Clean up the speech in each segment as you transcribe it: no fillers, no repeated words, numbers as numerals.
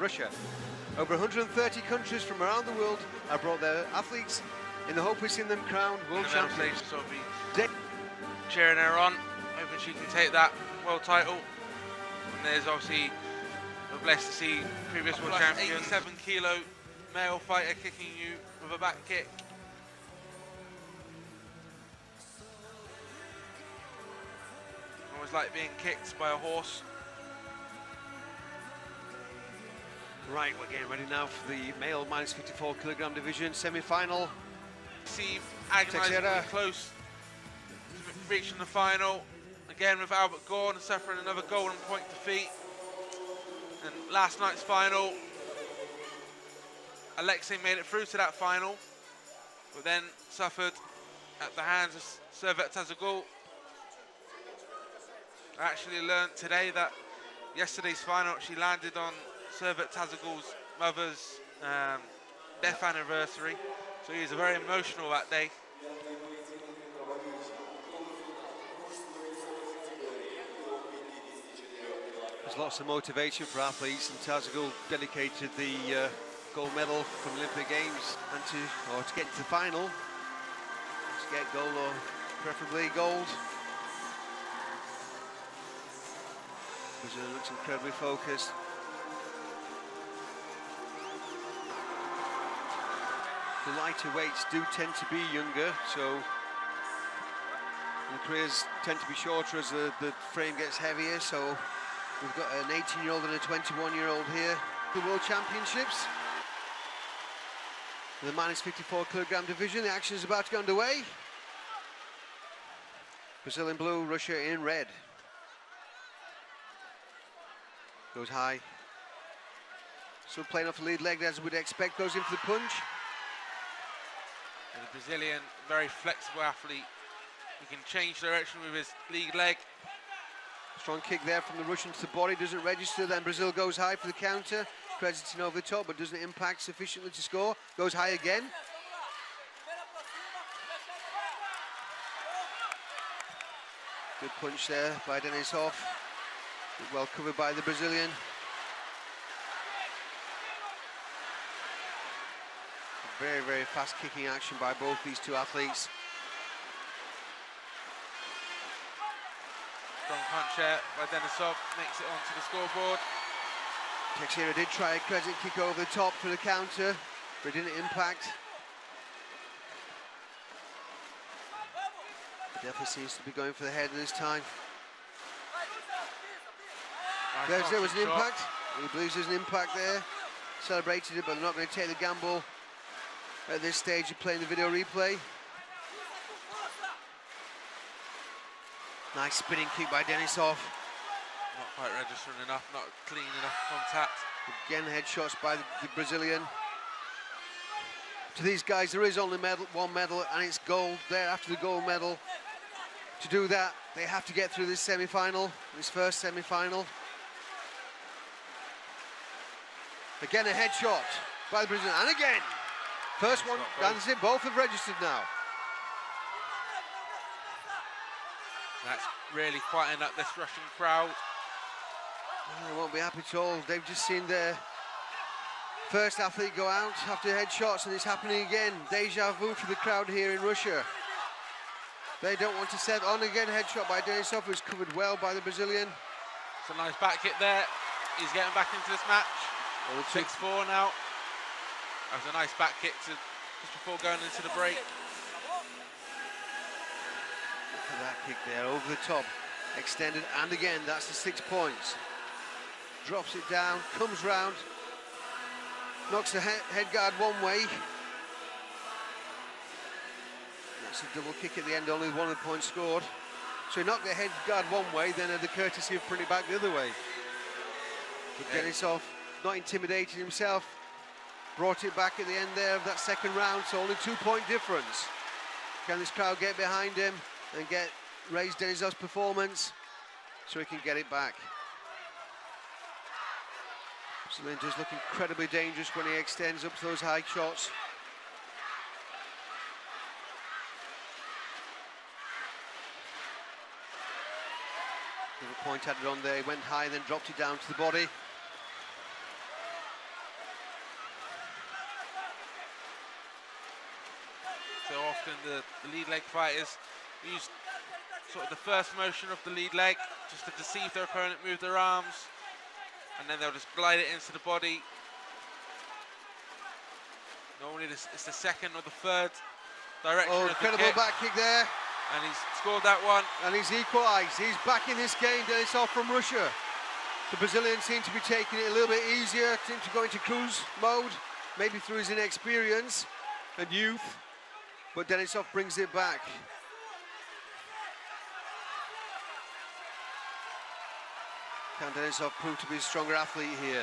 Russia. Over 130 countries from around the world have brought their athletes in the hope of seeing them crowned world champions. Sort of be cheering her on, hoping she can take that world title. And there's obviously, we're blessed to see previous world champion, 87 kilo male fighter kicking you with a back kick. Always like being kicked by a horse. Right, we're getting ready now for the male minus 54 kilogram division semi-final. See, agonisingly close to reaching the final. Again with Albert Gordon suffering another golden point defeat. And last night's final, Alexei made it through to that final, but then suffered at the hands of Servet Tazagul. I actually learned today that yesterday's final she landed on Servet Tazagul's mother's death anniversary, so he was very emotional that day. There's lots of motivation for athletes, and Tazagul dedicated the gold medal from the Olympic Games and to get into the final, to get gold or preferably gold. Brazil looks incredibly focused. The lighter weights do tend to be younger, so the careers tend to be shorter as the frame gets heavier. So we've got an 18-year-old and a 21-year-old here. The World Championships, the minus 54 kilogram division. The action is about to get underway. Brazil in blue, Russia in red. Goes high. Still playing off the lead leg as we'd expect. Goes in for the punch. And the Brazilian, very flexible athlete. He can change direction with his lead leg. Strong kick there from the Russian to the body, doesn't register. Then Brazil goes high for the counter. Crediting over the top, but doesn't impact sufficiently to score. Goes high again. Good punch there by Denisov. Well covered by the Brazilian. Very, very fast kicking action by both these two athletes. Strong punch there by Denisov, makes it onto the scoreboard. Teixeira did try a crescent kick over the top for the counter, but it didn't impact. It definitely seems to be going for the head this time. Nice there was an impact. He believes there's an impact there. Celebrated it, but they're not going to take the gamble at this stage of playing the video replay. Nice spinning kick by Denisov. Not quite registering enough, not clean enough contact. Again, headshots by the Brazilian. To these guys, there is only one medal, and it's gold there after the gold medal. To do that, they have to get through this semi-final, this first semi-final. Again, a headshot by the Brazilian, and again! First one, that's it, both have registered now. That's really quieting up this Russian crowd. They won't be happy at all. They've just seen their first athlete go out after headshots, and it's happening again. Deja vu for the crowd here in Russia. They don't want to set on again. Headshot by Denisov, who's covered well by the Brazilian. It's a nice back kick there. He's getting back into this match. 6-4 now. That was a nice back kick just before going into the break. Look at that kick there, over the top, extended, and again, that's the 6 points. Drops it down, comes round, knocks the head guard one way. That's a double kick at the end, only one of the points scored. So he knocked the head guard one way, then had the courtesy of putting it back the other way. But Denisov, not intimidating himself, brought it back at the end there of that second round, so only 2 point difference. Can this crowd get behind him and raise Denisov's performance so he can get it back? Brazilian does look incredibly dangerous when he extends up to those high shots. Little point added on there, he went high, then dropped it down to the body. often the lead leg fighters use sort of the first motion of the lead leg just to deceive their opponent, move their arms, and then they'll just glide it into the body. Normally it's the second or the third direction of the incredible kick. back kick there. And he's scored that one. And he's equalised. He's back in this game. Denisov from Russia. The Brazilians seem to be taking it a little bit easier, seem to go into cruise mode, maybe through his inexperience and youth. But Denisov brings it back. Can Denisov prove to be a stronger athlete here?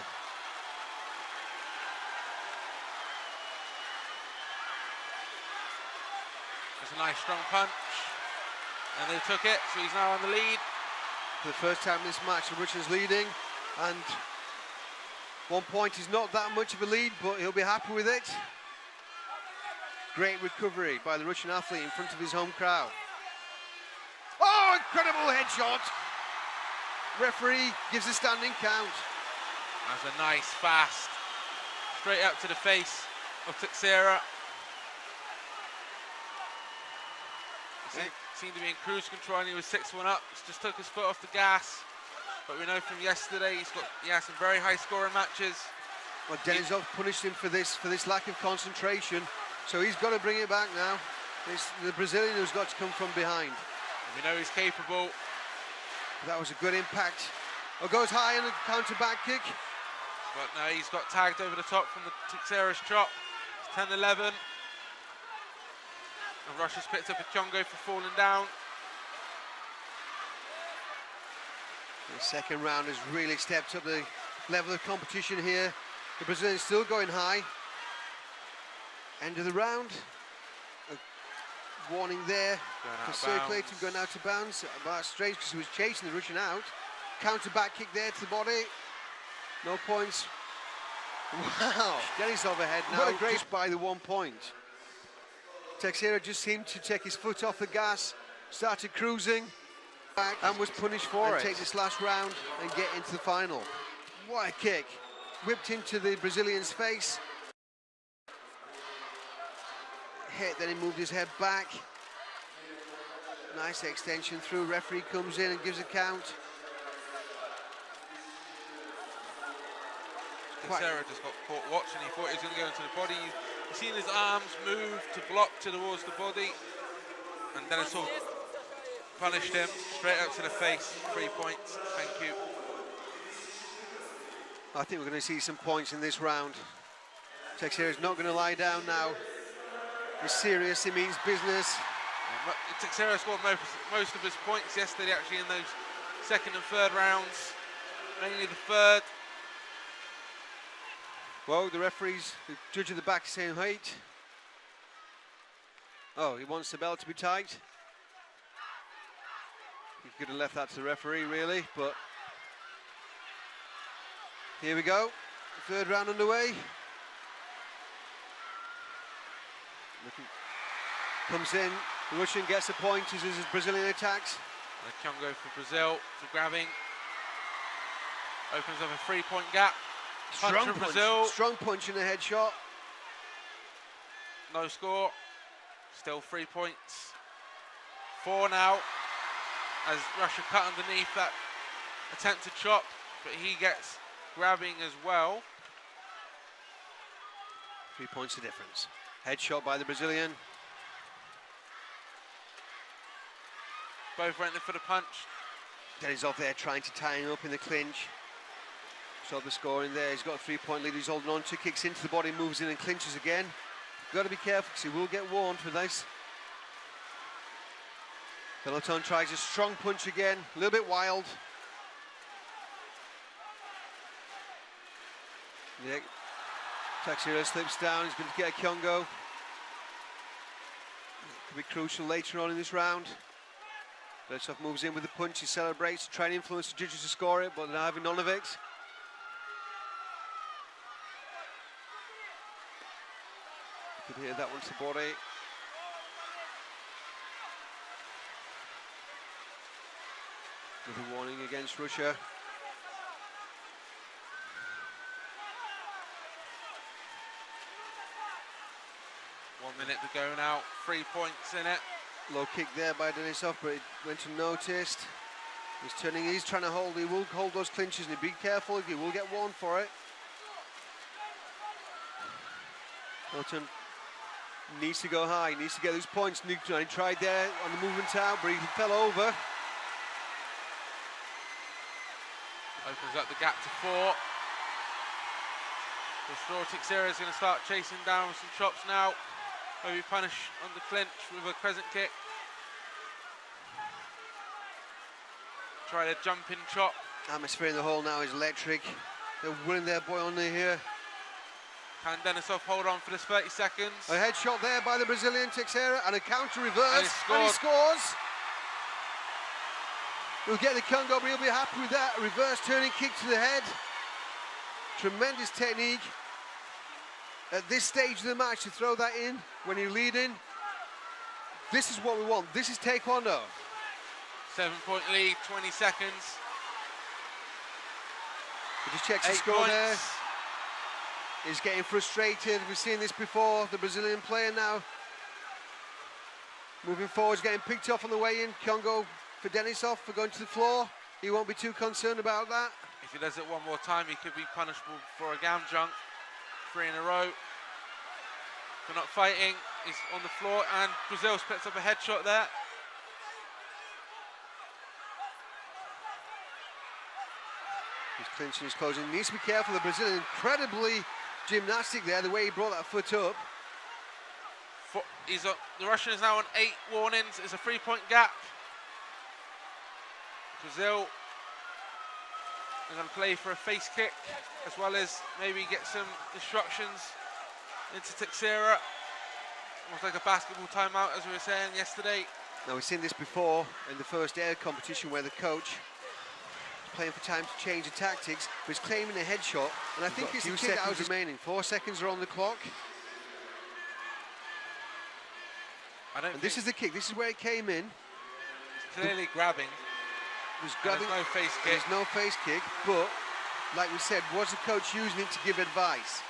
It's a nice strong punch. And they took it, so he's now on the lead. For the first time in this match, the Russian's leading. And 1 point is not that much of a lead, but he'll be happy with it. Great recovery by the Russian athlete in front of his home crowd. Oh, incredible headshot! Referee gives a standing count. That's a nice, fast, straight up to the face of Teixeira. He seemed to be in cruise control and he was 6-1 up. Just took his foot off the gas. But we know from yesterday he has some very high scoring matches. Well, Denisov punished him for this lack of concentration. So he's got to bring it back now. It's the Brazilian who's got to come from behind. We know he's capable. That was a good impact. Oh, goes high and a counter back kick. But no, he's got tagged over the top from the Teixeira's chop. It's 10-11. And Russia's picked up a Kyongo for falling down. The second round has really stepped up the level of competition here. The Brazilian's still going high. End of the round. A warning there for circulating, going out of bounds. About straight because he was chasing the Russian out. Counter back kick there to the body. No points. Wow. Denisov ahead now. What a great just by the 1 point. Teixeira just seemed to take his foot off the gas, started cruising back and was punished for it. Take this last round and get into the final. What a kick. Whipped into the Brazilian's face. Hit, then he moved his head back. Nice extension through. Referee comes in and gives a count. Teixeira just got caught watching. He thought he was going to go into the body. You've seen his arms move to block towards the body. And then it's all punished him straight up to the face. 3 points. Thank you. I think we're going to see some points in this round. Teixeira's not going to lie down now. He's serious, he means business. Teixeira scored most of his points yesterday, actually, in those second and third rounds. Mainly the third. Well, the referees, the judge at the back is saying wait. Oh, he wants the bell to be tight. He could have left that to the referee, really, but here we go. Third round underway. Comes in, the Russian gets a point as his Brazilian attacks. The Kyongo for Brazil, for grabbing. Opens up a 3 point gap. Strong punch, Brazil. Strong punch in the headshot. No score. Still 3 points. 4 now. As Russia cut underneath that attempted chop, but he gets grabbing as well. 3 points of difference. Headshot by the Brazilian. Both went in for the punch. Denisov there trying to tie him up in the clinch. Saw the score in there. He's got a 3 point lead. He's holding on to, kicks into the body, moves in and clinches again. Got to be careful because he will get warned for this. Venilton tries a strong punch again, a little bit wild. Yeah. Teixeira slips down. He's going to get a Kyongo. Could be crucial later on in this round. Denisov moves in with the punch. He celebrates to try and influence the judges to score it, but they're having none of it. You could hear that one to the body. Another warning against Russia. 1 minute to go now, 3 points in it. Low kick there by Denisov, but it went unnoticed. He's turning, he's trying to hold, he will hold those clinches, and be careful, he will get warned for it. Venilton needs to go high, needs to get those points. He tried there on the movement out, but he fell over. Opens up the gap to 4. The sure Teixeira is going to start chasing down with some chops now. Maybe punish on the clinch with a crescent kick. Try to jump in chop. Atmosphere in the hall now is electric. They're winning their boy on here. Can Denisov hold on for this 30 seconds? A headshot there by the Brazilian Teixeira and a counter reverse. And he scores. He'll get the Congo, but he'll be happy with that. A reverse turning kick to the head. Tremendous technique. At this stage of the match, to throw that in when you're leading, this is what we want. This is Taekwondo. 7-point lead, 20 seconds. He just checks the score there. He's getting frustrated. We've seen this before. The Brazilian player now moving forward, getting picked off on the way in. Congo for Denisov for going to the floor. He won't be too concerned about that. If he does it one more time, he could be punishable for a gam junk. 3 in a row. For not fighting, he's on the floor, and Brazil splits up a headshot there. He's clinching, he's closing. He needs to be careful. The Brazilian incredibly gymnastic there, the way he brought that foot up. The Russian is now on 8 warnings. It's a 3-point gap. Brazil are going to play for a face kick, as well as maybe get some instructions into Teixeira. Almost like a basketball timeout, as we were saying yesterday. Now, we've seen this before in the first air competition, where the coach is playing for time to change the tactics, but he's claiming a headshot, and I think it's a kick out remaining. 4 seconds are on the clock. And this is the kick. This is where it came in. It's clearly grabbing. There's no face kick. There's no face kick, but like we said, was the coach using it to give advice?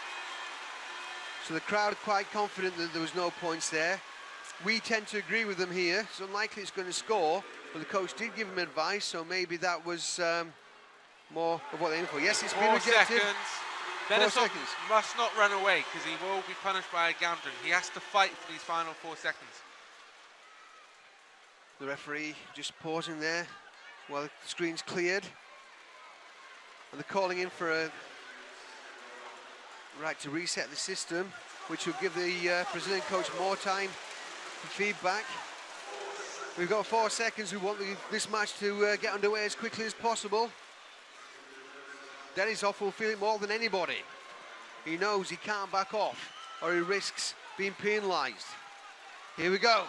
So the crowd are quite confident that there was no points there. We tend to agree with them here. It's unlikely it's going to score, but the coach did give him advice, so maybe that was more of what they're in for. Yes, it's been rejected. 4 seconds. Must not run away, because he will be punished by a gam junk. He has to fight for these final 4 seconds. The referee just pausing there while the screen's cleared. And they're calling in for a right to reset the system, which will give the Brazilian coach more time for feedback. We've got 4 seconds. We want this match to get underway as quickly as possible. Denisov will feel it more than anybody. He knows he can't back off, or he risks being penalised. Here we go.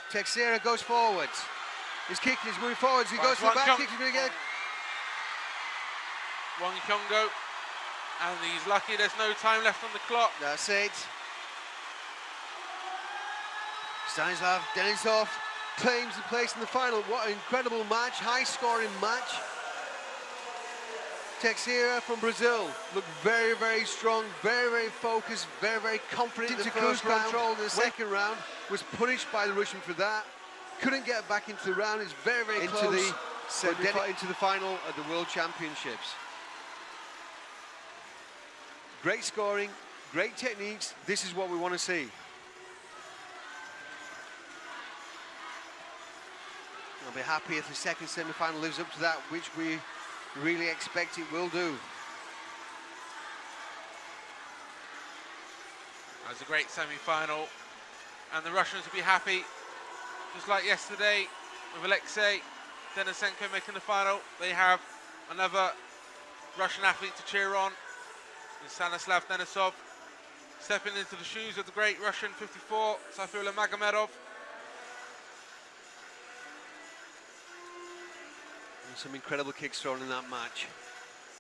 Teixeira goes forwards. He's kicking, he's moving forwards. He goes for the back kick. He's going to get Wang Congo, and he's lucky there's no time left on the clock. That's it. Stanislav Denisov claims the place in the final. What an incredible match, high-scoring match. Teixeira from Brazil looked very, very strong, very, very focused, very, very confident in the first round. Control in the second round, was punished by the Russian for that. Couldn't get back into the round. It's very, very close. Into the final of the World Championships. Great scoring, great techniques. This is what we want to see. I'll be happy if the second semi-final lives up to that, which we really expect it will do. That was a great semi-final, and the Russians will be happy, just like yesterday with Alexei Denisenko making the final. They have another Russian athlete to cheer on, Stanislav Denisov, stepping into the shoes of the great Russian 54, Saifullah Magomedov. And some incredible kicks thrown in that match.